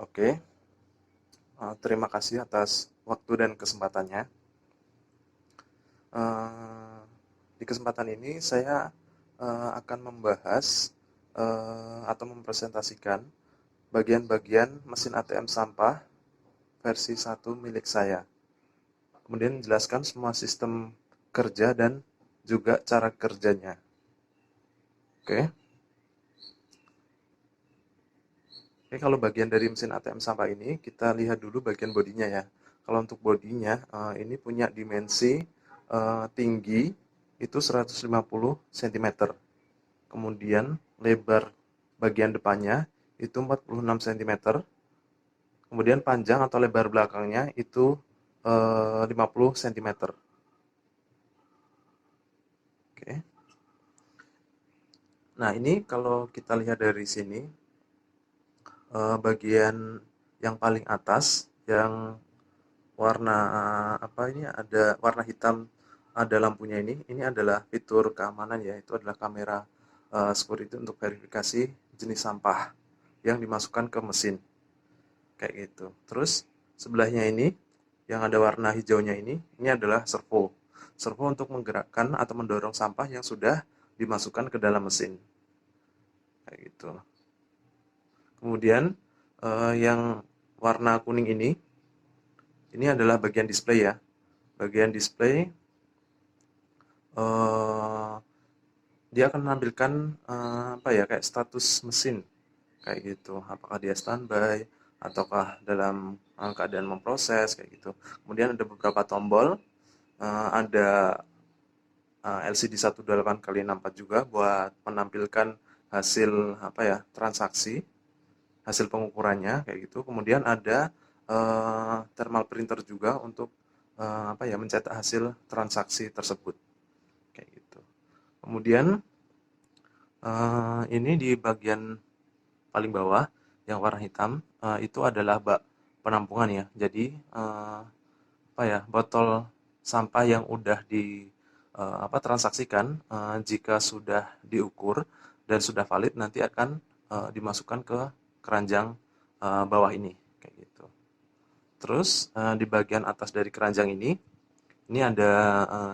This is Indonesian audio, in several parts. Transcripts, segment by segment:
Oke, terima kasih atas waktu dan kesempatannya. Eh, di kesempatan ini saya akan membahas atau mempresentasikan bagian-bagian mesin ATM sampah versi 1 milik saya. Kemudian menjelaskan semua sistem kerja dan juga cara kerjanya. Oke. Oke, kalau bagian dari mesin ATM sampah ini, kita lihat dulu bagian bodinya ya. Kalau untuk bodinya, ini punya dimensi tinggi itu 150 cm. Kemudian lebar bagian depannya itu 46 cm. Kemudian panjang atau lebar belakangnya itu 50 cm. Oke. Nah, ini kalau kita lihat dari sini, bagian yang paling atas yang warna apa ini ada warna hitam, ada lampunya ini adalah fitur keamanan ya, itu adalah kamera security untuk verifikasi jenis sampah yang dimasukkan ke mesin kayak gitu. Terus sebelahnya ini yang ada warna hijaunya ini adalah servo. Servo untuk menggerakkan atau mendorong sampah yang sudah dimasukkan ke dalam mesin kayak gitu. Kemudian yang warna kuning ini adalah bagian display ya. Bagian display eh, dia akan menampilkan apa ya, kayak status mesin kayak gitu, apakah dia standby ataukah dalam keadaan memproses kayak gitu. Kemudian ada beberapa tombol, ada LCD 18x64 juga buat menampilkan hasil apa ya, transaksi, hasil pengukurannya kayak gitu. Kemudian ada thermal printer juga untuk apa ya, mencetak hasil transaksi tersebut kayak gitu. Kemudian ini di bagian paling bawah yang warna hitam, itu adalah bak penampungan ya. Jadi apa ya, botol sampah yang udah di apa, transaksikan, jika sudah diukur dan sudah valid nanti akan dimasukkan ke keranjang bawah ini kayak gitu. Terus di bagian atas dari keranjang ini ada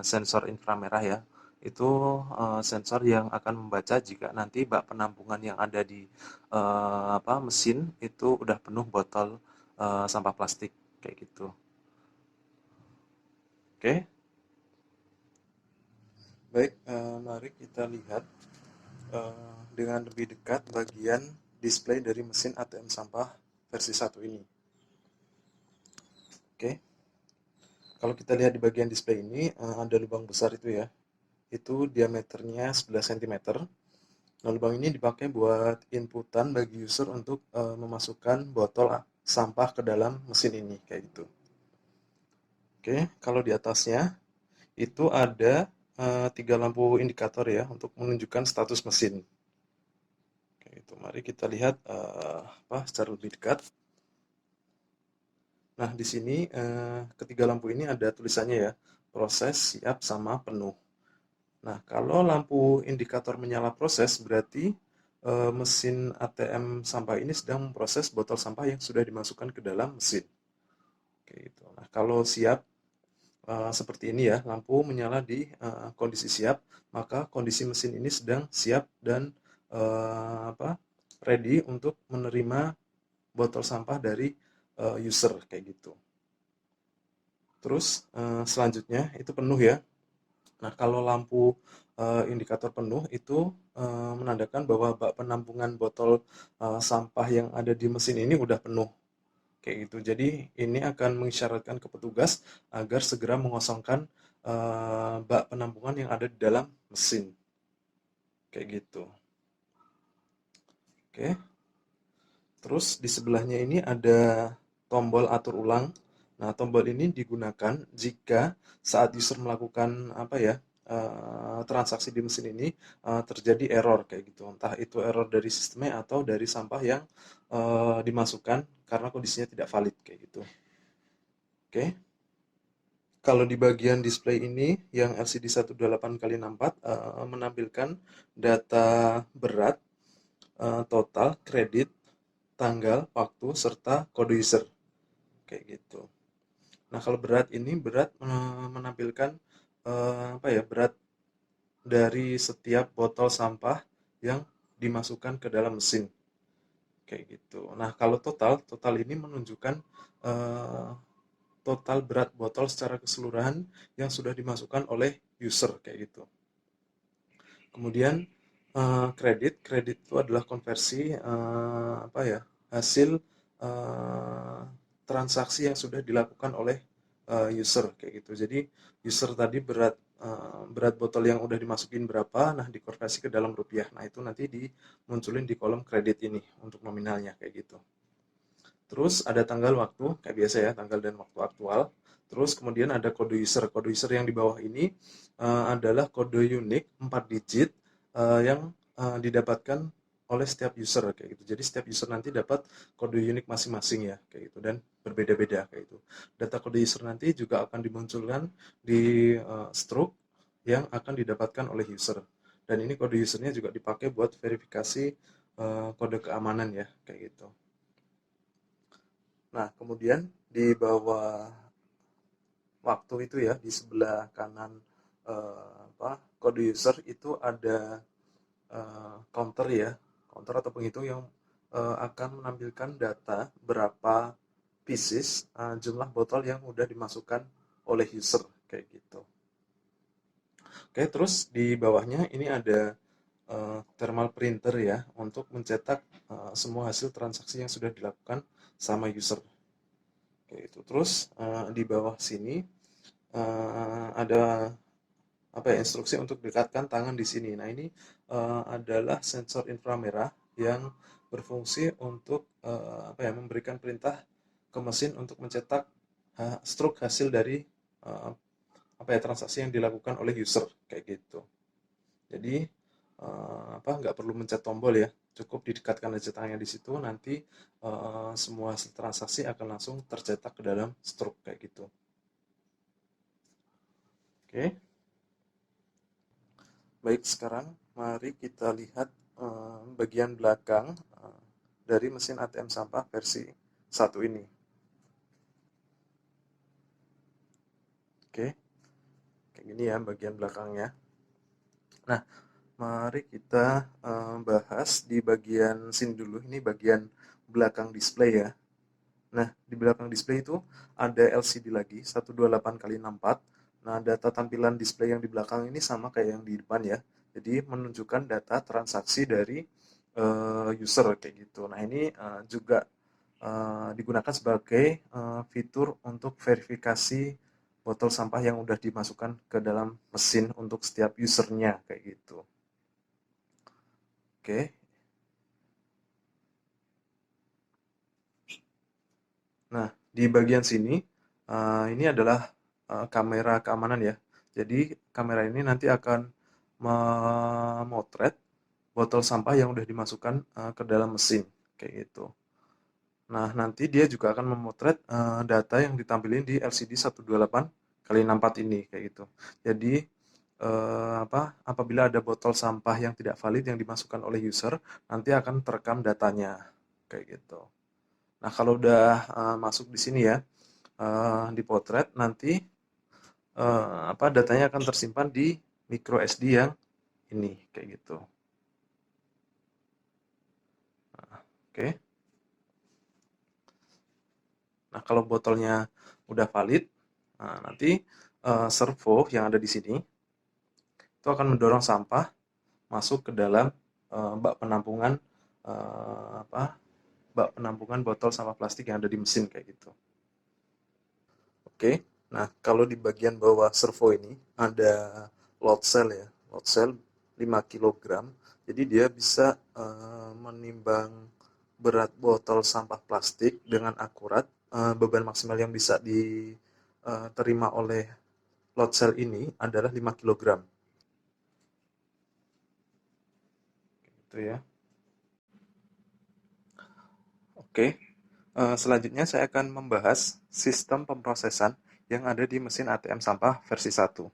sensor inframerah ya. Itu sensor yang akan membaca jika nanti bak penampungan yang ada di apa, mesin itu udah penuh botol sampah plastik kayak gitu. Oke, baik, mari kita lihat dengan lebih dekat bagian display dari mesin ATM sampah versi 1 ini. Oke, kalau kita lihat di bagian display ini ada lubang besar itu ya. Itu diameternya 11 cm. Nah, lubang ini dipakai buat inputan bagi user untuk memasukkan botol sampah ke dalam mesin ini kayak gitu. Oke, kalau di atasnya itu ada 3 lampu indikator ya untuk menunjukkan status mesin. Kayak gitu. Mari kita lihat apa secara lebih dekat. Nah, di sini ketiga lampu ini ada tulisannya ya, proses, siap, sama penuh. Nah, kalau lampu indikator menyala proses, berarti mesin ATM sampah ini sedang memproses botol sampah yang sudah dimasukkan ke dalam mesin. Oke, gitu. Nah, kalau siap, seperti ini ya, lampu menyala di kondisi siap, maka kondisi mesin ini sedang siap dan apa, ready untuk menerima botol sampah dari user kayak gitu. Terus selanjutnya itu penuh ya. Nah, kalau lampu indikator penuh itu menandakan bahwa bak penampungan botol sampah yang ada di mesin ini udah penuh kayak gitu. Jadi ini akan mengisyaratkan ke petugas agar segera mengosongkan bak penampungan yang ada di dalam mesin kayak gitu. Oke. Terus di sebelahnya ini ada tombol atur ulang. Nah, tombol ini digunakan jika saat user melakukan apa ya, transaksi di mesin ini terjadi error kayak gitu. Entah itu error dari sistemnya atau dari sampah yang dimasukkan karena kondisinya tidak valid kayak gitu. Oke. Kalau di bagian display ini yang LCD 18x64 menampilkan data berat, total, kredit, tanggal, waktu, serta kode user. Kayak gitu. Nah, kalau berat ini berat menampilkan apa ya? Berat dari setiap botol sampah yang dimasukkan ke dalam mesin. Kayak gitu. Nah, kalau total ini menunjukkan eh, total berat botol secara keseluruhan yang sudah dimasukkan oleh user kayak gitu. Kemudian kredit itu adalah konversi apa ya hasil eh, transaksi yang sudah dilakukan oleh user kayak gitu. Jadi user tadi berat botol yang udah dimasukin berapa, nah dikonversi ke dalam rupiah. Nah itu nanti dimunculin di kolom kredit ini untuk nominalnya kayak gitu. Terus ada tanggal waktu, kayak biasa ya, tanggal dan waktu aktual. Terus kemudian ada kode user. Kode user yang di bawah ini adalah kode unik 4 digit yang didapatkan oleh setiap user kayak gitu. Jadi setiap user nanti dapat kode unik masing-masing ya kayak gitu dan berbeda-beda kayak gitu. Data kode user nanti juga akan dimunculkan di stroke yang akan didapatkan oleh user. Dan ini kode usernya juga dipakai buat verifikasi kode keamanan ya kayak gitu. Nah, kemudian di bawah waktu itu ya, di sebelah kanan kode user itu ada counter ya, counter atau penghitung yang akan menampilkan data berapa pieces jumlah botol yang udah dimasukkan oleh user kayak gitu. Oke, terus di bawahnya ini ada thermal printer ya untuk mencetak semua hasil transaksi yang sudah dilakukan sama user. Kayak gitu. Terus di bawah sini ada apa ya instruksi untuk dekatkan tangan di sini. Nah ini adalah sensor inframerah yang berfungsi untuk apa ya memberikan perintah ke mesin untuk mencetak stroke hasil dari uh, apa ya transaksi yang dilakukan oleh user kayak gitu. Jadi apa nggak perlu mencet tombol ya, cukup didekatkan aja tangannya di situ nanti semua hasil transaksi akan langsung tercetak ke dalam stroke kayak gitu. Oke. Baik, sekarang mari kita lihat bagian belakang dari mesin ATM sampah versi 1 ini. Oke, kayak gini ya bagian belakangnya. Nah, mari kita bahas di bagian sini dulu. Ini bagian belakang display ya. Nah, di belakang display itu ada LCD lagi, 128 kali 64. Nah, data tampilan display yang di belakang ini sama kayak yang di depan ya. Jadi menunjukkan data transaksi dari user kayak gitu. Nah, ini juga digunakan sebagai fitur untuk verifikasi botol sampah yang udah dimasukkan ke dalam mesin untuk setiap usernya kayak gitu. Oke. Nah, di bagian sini ini adalah kamera keamanan ya. Jadi kamera ini nanti akan memotret botol sampah yang udah dimasukkan ke dalam mesin kayak gitu. Nah, nanti dia juga akan memotret data yang ditampilin di LCD 128 kali 64 ini kayak gitu. Jadi apabila ada botol sampah yang tidak valid yang dimasukkan oleh user, nanti akan terekam datanya kayak gitu. Nah, kalau udah masuk di sini ya, dipotret nanti datanya akan tersimpan di micro SD yang ini kayak gitu. Oke. Nah, kalau botolnya udah valid, nah nanti servo yang ada di sini itu akan mendorong sampah masuk ke dalam bak penampungan apa bak penampungan botol sampah plastik yang ada di mesin kayak gitu. Oke. Nah, kalau di bagian bawah servo ini ada load cell ya. Load cell 5 kilogram. Jadi dia bisa menimbang berat botol sampah plastik dengan akurat. Beban maksimal yang bisa diterima oleh load cell ini adalah 5 kilogram. Gitu ya. Oke. Selanjutnya saya akan membahas sistem pemrosesan yang ada di mesin ATM sampah versi 1.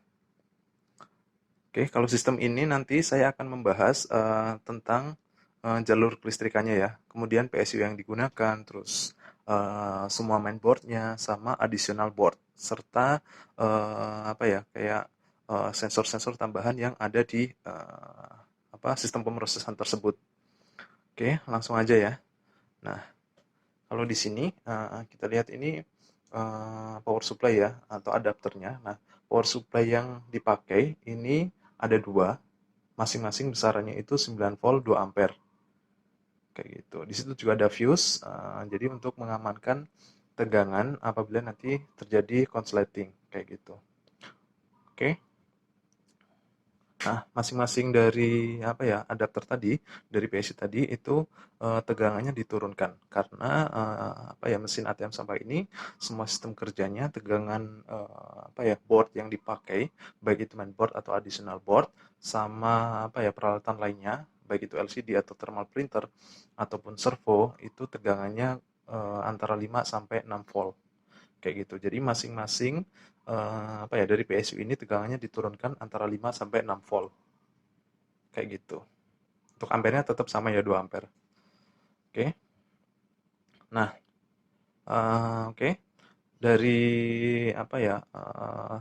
Oke, kalau sistem ini nanti saya akan membahas tentang jalur kelistrikannya ya. Kemudian PSU yang digunakan, terus semua mainboardnya sama additional board serta apa ya kayak sensor-sensor tambahan yang ada di sistem pemrosesan tersebut. Oke, langsung aja ya. Nah, kalau di sini kita lihat ini power supply ya atau adapternya. Nah, power supply yang dipakai ini ada dua, masing-masing besarannya itu 9 volt 2 ampere. Kayak gitu. Di situ juga ada fuse, jadi untuk mengamankan tegangan apabila nanti terjadi konsleting kayak gitu. Oke. Nah, masing-masing dari adapter tadi, dari PSU tadi itu tegangannya diturunkan karena mesin ATM sampah ini semua sistem kerjanya tegangan board yang dipakai baik itu mainboard atau additional board sama peralatan lainnya baik itu LCD atau thermal printer ataupun servo itu tegangannya antara 5 sampai 6 volt kayak gitu. Jadi masing-masing dari PSU ini tegangannya diturunkan antara 5 sampai 6 volt. Kayak gitu. Untuk ampernya tetap sama ya 2 ampere. Oke. Nah, oke. Dari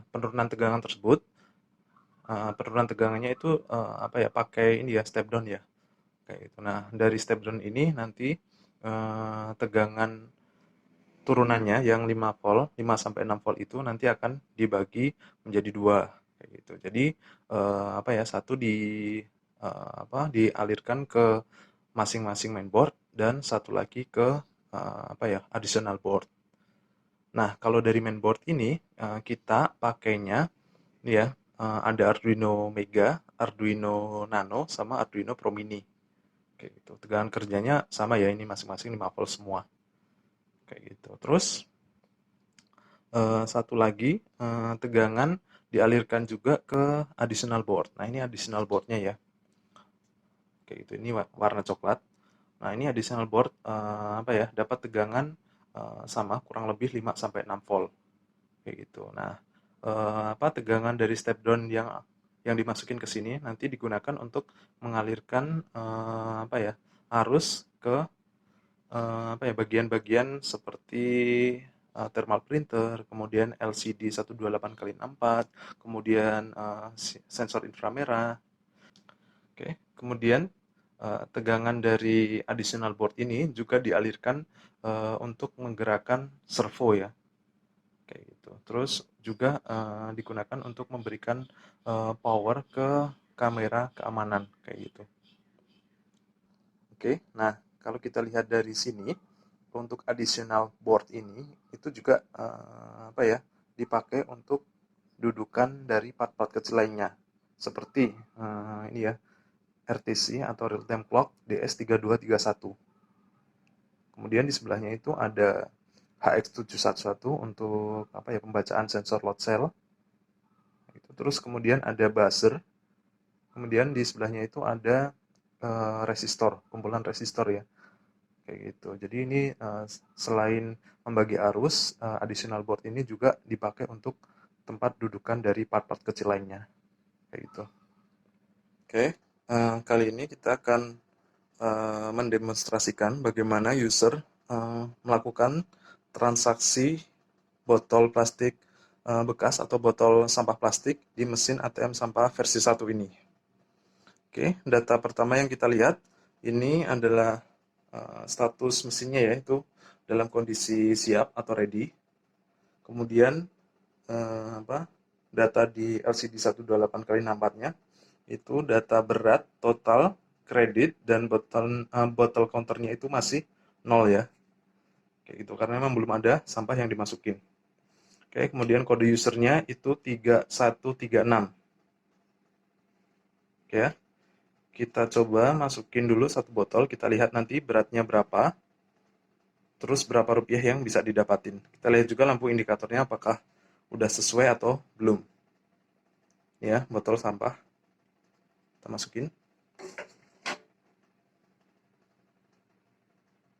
penurunan tegangan tersebut, penurunan tegangannya itu pakai ini ya step down ya. Kayak gitu. Nah, dari step down ini nanti tegangan turunannya yang 5 volt, 5 sampai 6 volt itu nanti akan dibagi menjadi dua kayak gitu. Jadi satu dialirkan ke masing-masing mainboard dan satu lagi ke additional board. Nah, kalau dari mainboard ini kita pakainya ya ada Arduino Mega, Arduino Nano sama Arduino Pro Mini. Kayak gitu. Tegangan kerjanya sama ya ini masing-masing 5 volt semua. Kayak gitu. Terus satu lagi tegangan dialirkan juga ke additional board. Nah, ini additional boardnya ya. Kayak gitu. Ini warna coklat. Nah, ini additional board dapat tegangan sama kurang lebih 5 sampai 6 volt. Kayak gitu. Nah, tegangan dari step down yang dimasukin ke sini nanti digunakan untuk mengalirkan arus ke bagian-bagian seperti thermal printer, kemudian LCD 128x64, kemudian sensor inframerah. Oke, kemudian tegangan dari additional board ini juga dialirkan untuk menggerakkan servo ya, kayak gitu. Terus juga digunakan untuk memberikan power ke kamera keamanan kayak gitu. Oke, nah kalau kita lihat dari sini untuk additional board ini itu juga dipakai untuk dudukan dari part-part kecil lainnya seperti ini ya RTC atau real time clock DS3231. Kemudian di sebelahnya itu ada HX711 untuk pembacaan sensor load cell. Terus kemudian ada buzzer. Kemudian di sebelahnya itu ada resistor, kumpulan resistor ya. Kayak gitu. Jadi ini selain membagi arus, additional board ini juga dipakai untuk tempat dudukan dari part-part kecil lainnya. Kayak gitu. Oke, kali ini kita akan mendemonstrasikan bagaimana user melakukan transaksi botol plastik bekas atau botol sampah plastik di mesin ATM sampah versi 1 ini. Oke, data pertama yang kita lihat ini adalah status mesinnya yaitu dalam kondisi siap atau ready. Kemudian data di LCD 128x64-nya itu data berat, total, kredit, dan botol counternya itu masih 0 ya. Kayak gitu, karena memang belum ada sampah yang dimasukin. Oke, kemudian kode usernya itu 3136. Oke ya. Kita coba masukin dulu satu botol, kita lihat nanti beratnya berapa, terus berapa rupiah yang bisa didapatin. Kita lihat juga lampu indikatornya apakah udah sesuai atau belum. Ya, botol sampah. Kita masukin.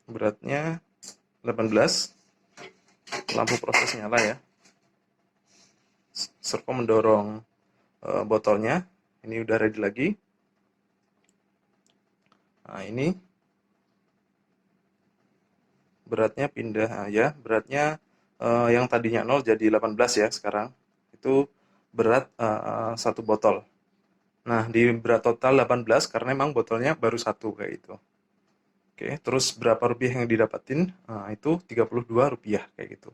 Beratnya 18. Lampu proses nyala ya. Servo mendorong botolnya. Ini udah ready lagi. Nah, ini beratnya pindah, nah, ya, beratnya yang tadinya 0 jadi 18 ya sekarang. Itu berat satu botol. Nah, di berat total 18 karena memang botolnya baru satu kayak itu. Oke, terus berapa rupiah yang didapatin? Nah, itu 32 rupiah kayak gitu.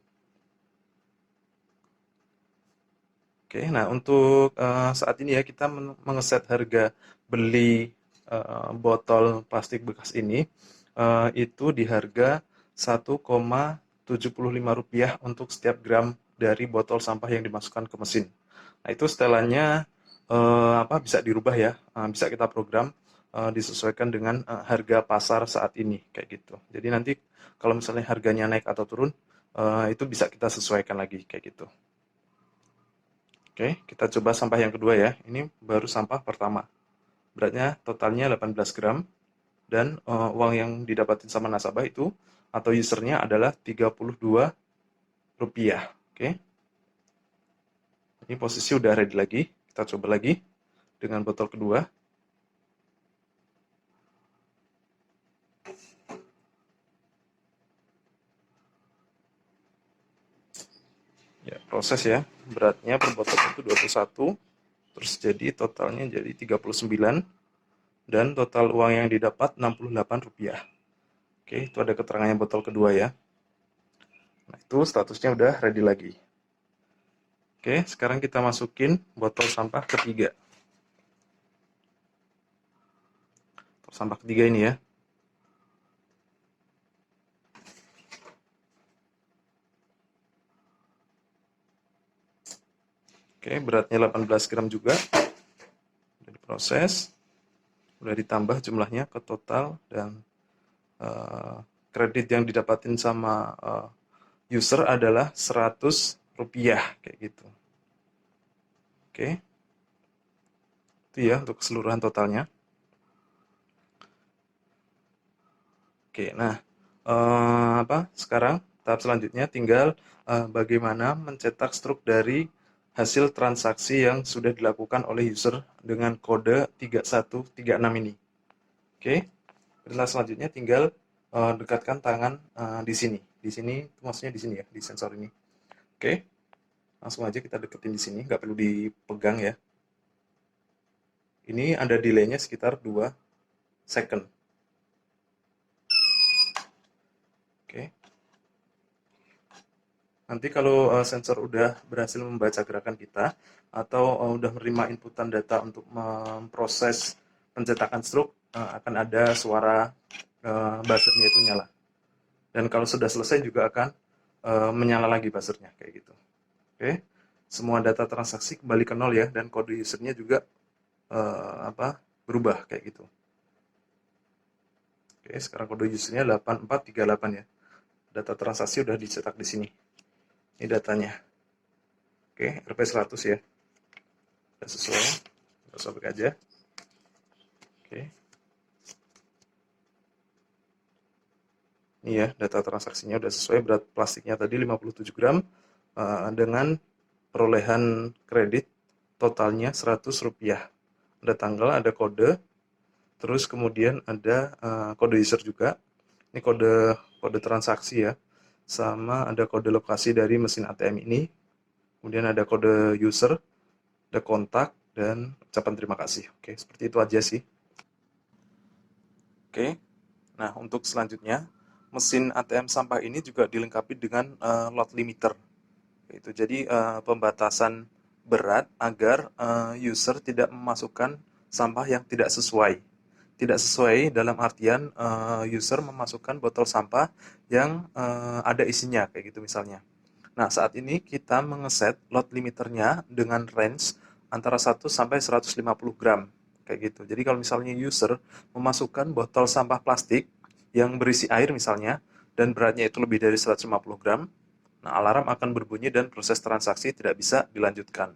Oke, nah untuk saat ini ya kita mengeset harga beli botol plastik bekas ini itu di harga 1,75 rupiah untuk setiap gram dari botol sampah yang dimasukkan ke mesin. Nah, itu setelannya bisa dirubah ya, bisa kita program disesuaikan dengan harga pasar saat ini kayak gitu. Jadi nanti kalau misalnya harganya naik atau turun itu bisa kita sesuaikan lagi kayak gitu. Oke, kita coba sampah yang kedua ya. Ini baru sampah pertama. Beratnya totalnya 18 gram dan uang yang didapatin sama nasabah itu atau usernya adalah 32 rupiah. Oke, ini posisi udah ready lagi. Kita coba lagi dengan botol kedua. Ya, proses ya. Beratnya per botol itu 21, terus jadi totalnya jadi 39 dan total uang yang didapat 68 rupiah. Oke, itu ada keterangannya botol kedua ya. Nah, itu statusnya udah ready lagi. Oke, sekarang kita masukin botol sampah ketiga. Botol sampah ketiga ini ya. Oke, beratnya 18 gram juga. Udah diproses. Udah ditambah jumlahnya ke total dan kredit yang didapatin sama user adalah 100 rupiah kayak gitu. Oke. Itu ya untuk keseluruhan totalnya. Oke, nah sekarang tahap selanjutnya tinggal bagaimana mencetak struk dari hasil transaksi yang sudah dilakukan oleh user dengan kode 3136 ini. Oke, perintah selanjutnya tinggal dekatkan tangan di sini. Di sini, maksudnya di sini ya, di sensor ini. Oke, langsung aja kita deketin di sini, nggak perlu dipegang ya. Ini ada delaynya sekitar 2 second. Oke. Nanti kalau sensor udah berhasil membaca gerakan kita atau udah menerima inputan data untuk memproses pencetakan stroke, akan ada suara buzzernya itu nyala. Dan kalau sudah selesai juga akan menyala lagi buzzernya kayak gitu. Oke, semua data transaksi kembali ke nol ya dan kode usernya juga berubah kayak gitu. Oke, sekarang kode usernya 8438 ya. Data transaksi udah dicetak di sini. Ini datanya. Oke, RP100 ya. Sudah sesuai. Kita sobek aja. Oke. Ini ya, data transaksinya udah sesuai. Berat plastiknya tadi 57 gram dengan perolehan kredit totalnya 100 rupiah. Ada tanggal, ada kode, terus kemudian ada kode user juga. Ini kode transaksi ya. Sama ada kode lokasi dari mesin ATM ini. Kemudian ada kode user, ada kontak, dan ucapan terima kasih. Oke, seperti itu aja sih. Oke, nah untuk selanjutnya, mesin ATM sampah ini juga dilengkapi dengan load limiter. Jadi pembatasan berat agar user tidak memasukkan sampah yang tidak sesuai. Tidak sesuai dalam artian user memasukkan botol sampah yang ada isinya, kayak gitu misalnya. Nah, saat ini kita mengeset load limiternya dengan range antara 1 sampai 150 gram. Kayak gitu. Jadi kalau misalnya user memasukkan botol sampah plastik yang berisi air misalnya, dan beratnya itu lebih dari 150 gram, nah alarm akan berbunyi dan proses transaksi tidak bisa dilanjutkan.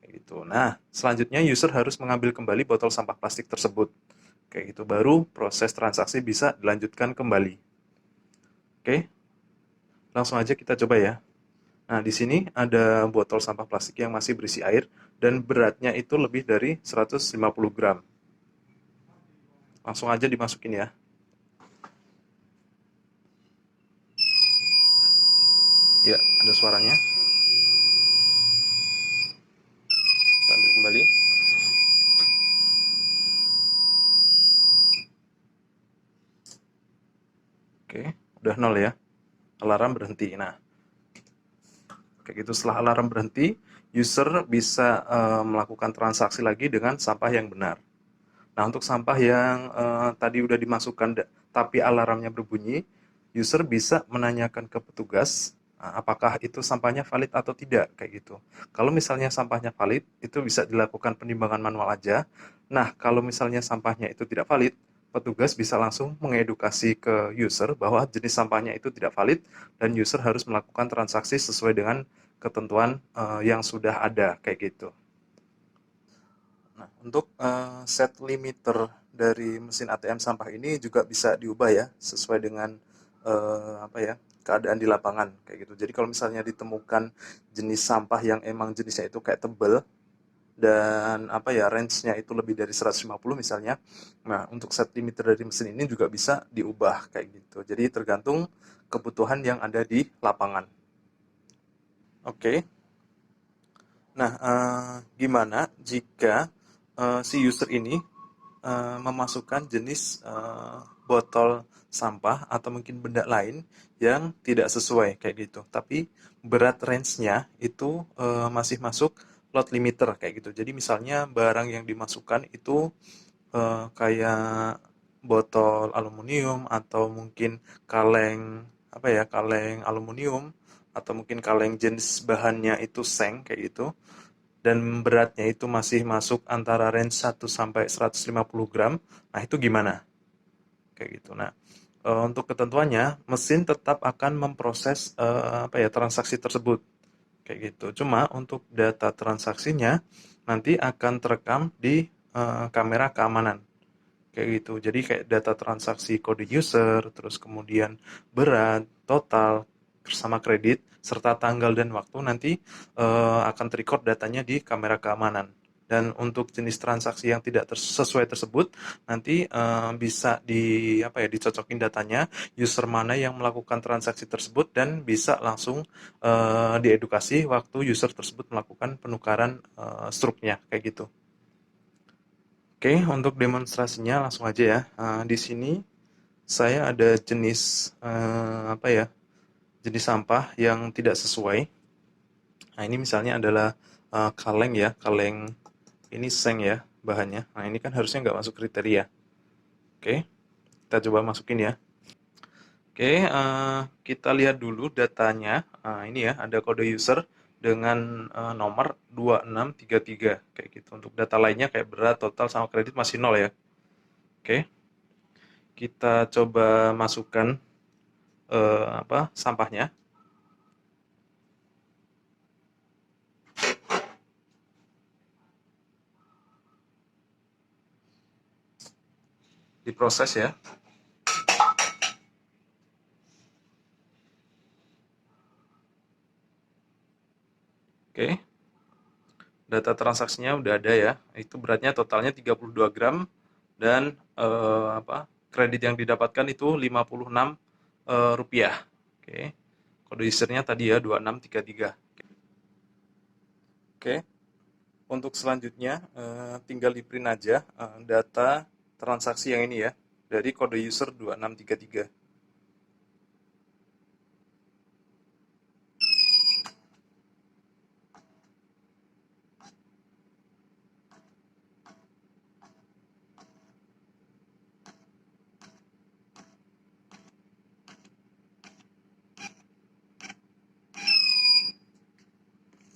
Kayak gitu. Nah, selanjutnya user harus mengambil kembali botol sampah plastik tersebut. Kayak gitu, baru proses transaksi bisa dilanjutkan kembali. Oke, langsung aja kita coba ya. Nah, di sini ada botol sampah plastik yang masih berisi air dan beratnya itu lebih dari 150 gram. Langsung aja dimasukin ya. Ya, ada suaranya. Kita ambil kembali. Oke, udah 0 ya. Alarm berhenti. Nah, kayak gitu setelah alarm berhenti, user bisa melakukan transaksi lagi dengan sampah yang benar. Nah, untuk sampah yang tadi udah dimasukkan tapi alarmnya berbunyi, user bisa menanyakan ke petugas apakah itu sampahnya valid atau tidak, kayak gitu. Kalau misalnya sampahnya valid, itu bisa dilakukan penimbangan manual aja. Nah, kalau misalnya sampahnya itu tidak valid, petugas bisa langsung mengedukasi ke user bahwa jenis sampahnya itu tidak valid dan user harus melakukan transaksi sesuai dengan ketentuan yang sudah ada, kayak gitu. Nah, untuk set limiter dari mesin ATM sampah ini juga bisa diubah ya, sesuai dengan apa ya, keadaan di lapangan kayak gitu. Jadi kalau misalnya ditemukan jenis sampah yang emang jenisnya itu kayak tebel dan apa ya, range-nya itu lebih dari 150 misalnya. Nah, untuk set limiter dari mesin ini juga bisa diubah kayak gitu. Jadi tergantung kebutuhan yang ada di lapangan. Oke. Nah, gimana jika si user ini memasukkan jenis botol sampah atau mungkin benda lain yang tidak sesuai kayak gitu. Tapi berat range-nya itu masih masuk load limiter kayak gitu. Jadi misalnya barang yang dimasukkan itu kayak botol aluminium atau mungkin kaleng apa ya, kaleng aluminium atau mungkin kaleng jenis bahannya itu seng kayak gitu dan beratnya itu masih masuk antara range 1 sampai 150 gram. Nah, itu gimana? Kayak gitu. Nah, untuk ketentuannya, mesin tetap akan memproses apa ya, transaksi tersebut. Kayak gitu. Cuma untuk data transaksinya nanti akan terekam di kamera keamanan. Kayak gitu. Jadi kayak data transaksi kode user, terus kemudian berat, total, bersama kredit, serta tanggal dan waktu nanti akan terrecord datanya di kamera keamanan. Dan untuk jenis transaksi yang tidak sesuai tersebut, nanti bisa apa ya, dicocokin datanya, user mana yang melakukan transaksi tersebut, dan bisa langsung diedukasi waktu user tersebut melakukan penukaran struknya, kayak gitu. Oke, untuk demonstrasinya langsung aja ya. Di sini saya ada jenis apa ya? Jenis sampah yang tidak sesuai. Nah, ini misalnya adalah kaleng ya, kaleng ini seng ya bahannya. Nah, ini kan harusnya nggak masuk kriteria. Oke, kita coba masukin ya. Oke, kita lihat dulu datanya. Ini ya, ada kode user dengan nomor 2633 kayak gitu. Untuk data lainnya kayak berat, total sama kredit masih nol ya. Oke. Kita coba masukkan apa sampahnya, diproses ya. Oke, data transaksinya udah ada ya. Itu beratnya totalnya 32 gram dan apa kredit yang didapatkan itu 56 rupiah. Oke, kode usernya tadi ya 2633. Oke, untuk selanjutnya tinggal di print aja data transaksi yang ini ya dari kode user 2633.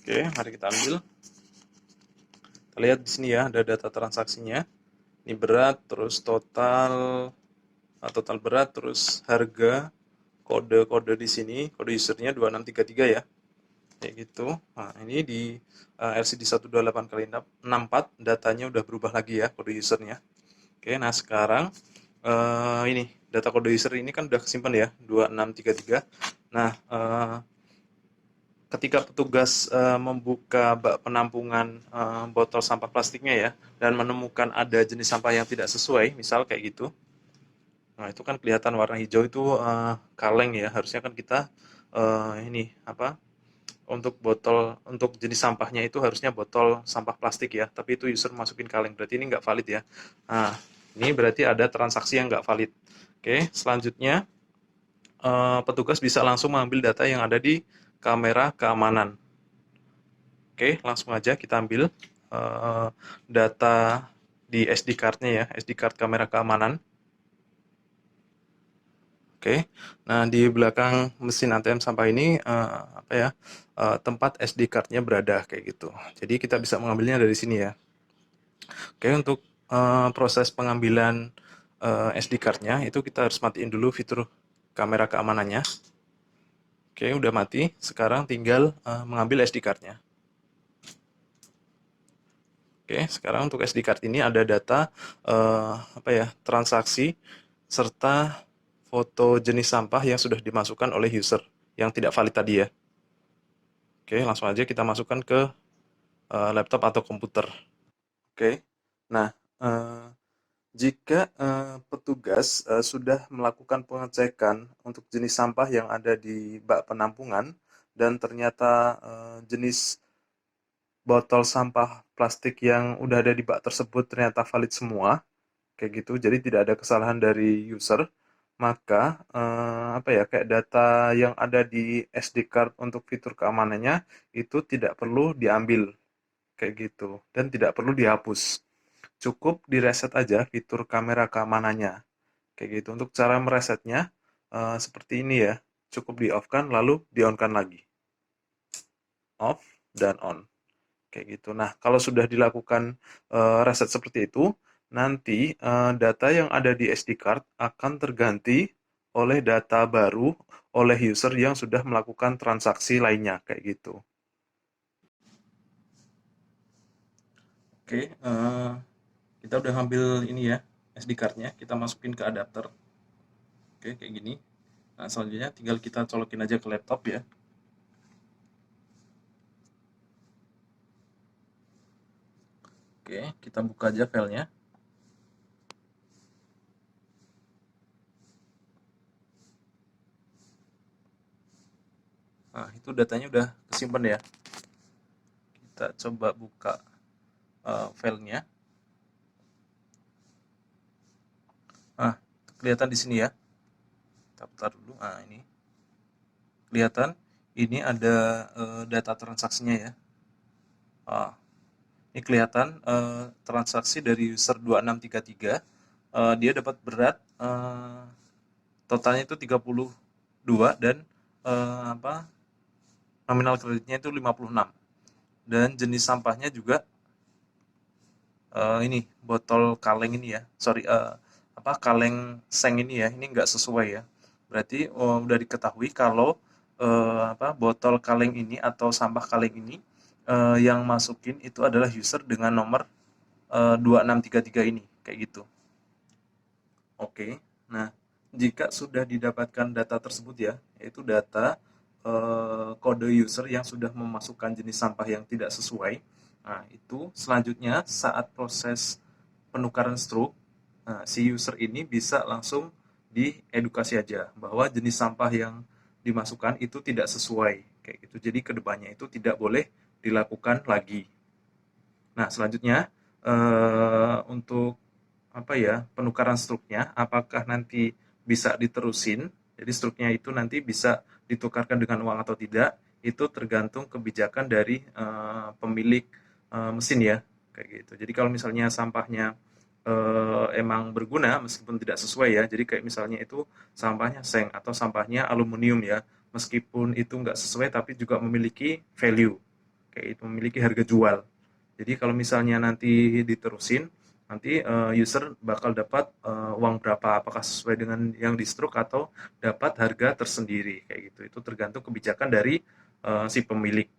Oke, mari kita ambil. Kita lihat di sini ya, ada data transaksinya. Ini berat, terus total berat, terus harga, kode-kode di sini, kode usernya 2633 ya. Kayak gitu. Nah, ini di LCD 128 kali 64 datanya udah berubah lagi ya kode usernya. Oke, nah sekarang ini data kode user ini kan udah kesimpan ya 2633. Nah, ketika petugas membuka bak penampungan botol sampah plastiknya ya, dan menemukan ada jenis sampah yang tidak sesuai, misal kayak gitu. Nah, itu kan kelihatan warna hijau itu kaleng ya. Harusnya kan kita ini apa? Untuk jenis sampahnya itu harusnya botol sampah plastik ya. Tapi itu user masukin kaleng. Berarti ini nggak valid ya. Nah, ini berarti ada transaksi yang nggak valid. Oke, selanjutnya petugas bisa langsung mengambil data yang ada di kamera keamanan. Oke, langsung aja kita ambil data di SD card-nya ya, SD card kamera keamanan. Oke, nah di belakang mesin ATM sampah ini apa ya, tempat SD card-nya berada kayak gitu. Jadi kita bisa mengambilnya dari sini ya. Oke, untuk proses pengambilan SD card-nya itu kita harus matiin dulu fitur kamera keamanannya. Oke, udah mati. Sekarang tinggal mengambil SD card-nya. Oke, sekarang untuk SD card ini ada data apa ya, transaksi serta foto jenis sampah yang sudah dimasukkan oleh user yang tidak valid tadi ya. Oke, langsung aja kita masukkan ke laptop atau komputer. Oke, nah jika petugas sudah melakukan pengecekan untuk jenis sampah yang ada di bak penampungan dan ternyata jenis botol sampah plastik yang udah ada di bak tersebut ternyata valid semua, kayak gitu, jadi tidak ada kesalahan dari user, maka apa ya, kayak data yang ada di SD card untuk fitur keamanannya itu tidak perlu diambil, kayak gitu, dan tidak perlu dihapus. Cukup direset aja fitur kamera keamanannya, kayak gitu. Untuk cara meresetnya seperti ini ya, cukup di-off-kan lalu di-on-kan lagi. Off dan on. Kayak gitu. Nah, kalau sudah dilakukan reset seperti itu, nanti data yang ada di SD card akan terganti oleh data baru oleh user yang sudah melakukan transaksi lainnya, kayak gitu. Oke, kita udah ngambil ini ya, SD card-nya, kita masukin ke adapter. Oke, kayak gini. Nah, selanjutnya tinggal kita colokin aja ke laptop ya. Oke, kita buka aja filenya. Nah, itu datanya udah kesimpan ya. Kita coba buka filenya. Nah, kelihatan di sini ya. Kita putar dulu. Nah, ini kelihatan. Ini ada data transaksinya ya. Ah, ini kelihatan transaksi dari user 2633. Dia dapat berat totalnya itu 32 dan apa, nominal kreditnya itu 56. Dan jenis sampahnya juga ini botol kaleng ini ya. Sorry, apa, kaleng seng ini ya. Ini nggak sesuai ya. Berarti udah diketahui kalau apa, botol kaleng ini atau sampah kaleng ini yang masukin itu adalah user dengan nomor 2633 ini, kayak gitu. Oke, nah jika sudah didapatkan data tersebut ya, yaitu data kode user yang sudah memasukkan jenis sampah yang tidak sesuai, nah itu selanjutnya saat proses penukaran struk, nah, si user ini bisa langsung diedukasi aja bahwa jenis sampah yang dimasukkan itu tidak sesuai, kayak gitu. Jadi kedepannya itu tidak boleh dilakukan lagi. Nah, selanjutnya untuk apa ya, penukaran struknya, apakah nanti bisa diterusin, jadi struknya itu nanti bisa ditukarkan dengan uang atau tidak, itu tergantung kebijakan dari pemilik mesin ya, kayak gitu. Jadi kalau misalnya sampahnya emang berguna meskipun tidak sesuai ya, jadi kayak misalnya itu sampahnya seng atau sampahnya aluminium ya, meskipun itu nggak sesuai tapi juga memiliki value, kayak itu, memiliki harga jual. Jadi kalau misalnya nanti diterusin, nanti user bakal dapat uang berapa, apakah sesuai dengan yang di stroke atau dapat harga tersendiri, kayak gitu. Itu tergantung kebijakan dari si pemilik.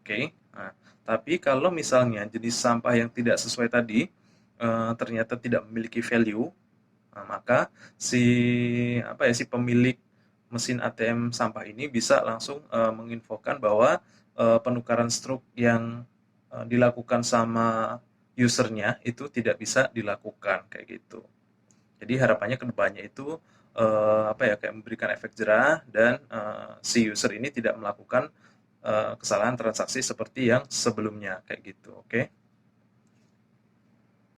Oke. Nah, tapi kalau misalnya jenis sampah yang tidak sesuai tadi ternyata tidak memiliki value, nah, maka si apa ya, si pemilik mesin ATM sampah ini bisa langsung menginfokan bahwa penukaran struk yang dilakukan sama usernya itu tidak bisa dilakukan kayak gitu. Jadi harapannya ke depannya itu apa ya, kayak memberikan efek jerah dan si user ini tidak melakukan kesalahan transaksi seperti yang sebelumnya kayak gitu. Oke.